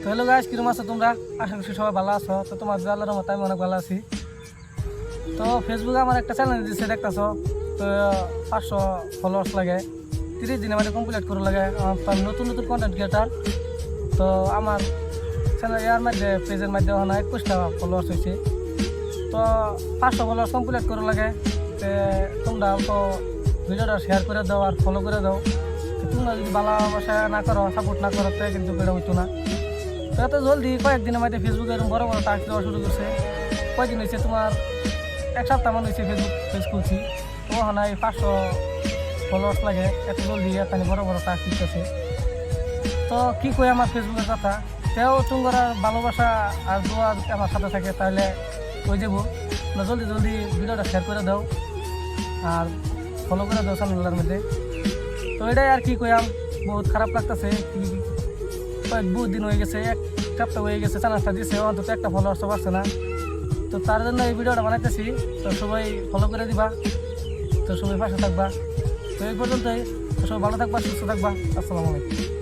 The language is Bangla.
হ্যালো গাইস, কিরকম আছো তোমরা? আশা করছি সবাই ভালো আছো। তো তোমার আল্লাহর রহমতে আমি অনেক ভালো আছি। তো ফেসবুকে আমার একটা চ্যানেল দিচ্ছে, দেখতেছো তো 500 ফলোয়ার্স লাগে, 30 দিনে মানে কমপ্লিট করে লাগে। তো আমি নতুন নতুন কন্টেন্ট ক্রিয়েটার। তো আমার চ্যানেল ইয়ার মধ্যে পেজের মধ্যে ওখানে 21টা ফলোয়ার্স হয়েছে। তো 500 ফলোয়ার্স কমপ্লিট করে লাগে। তো তোমরা অল্প ভিডিওটা শেয়ার করে দাও আর ফলো করে দাও। তো তোমরা যদি ভালোবাসা না করো, সাপোর্ট না করো, তো কিন্তু এটা হইতো না। তো এত জলদি কয়েকদিনের মধ্যে ফেসবুকে এরকম বড় বড় টাস্ক দেওয়া শুরু করছে। কয়েকদিন হয়েছে, তোমার এক সপ্তাহ মনে হয়েছে ফেসবুক পেজ খুলছি। তো ওখানে 500 ফলোয়ার্স লাগে, এত জলদি এত বড় বড় টাস্ক দিতেছে। তো কী কই আমার ফেসবুকের কথা, তেও তোমার ভালোবাসা আর দোয়া আমার সাথে থাকে, তাহলে ওই যাবো। জলদি জলদি ভিডিওটা শেয়ার করে দাও আর ফলো করে দাও চ্যানেলের মধ্যে। তো এটাই আর কি কইয়াম, বহুত খারাপ লাগতেছে। বহুত দিন হয়ে গেছে, এক সপ্তাহ হয়ে গেছে চ্যানেলটা দিচ্ছে, অন্তত একটা ফলোয়ার্স পাচ্ছে না। তো তার জন্য এই ভিডিওটা বানাইতেছি। তো সবাই ফলো করে দিবা, তো সবাই পাশে থাকবা। তো এই পর্যন্তই। তো সবাই ভালো থাকবা, সুস্থ থাকবা। আসসালামু আলাইকুম।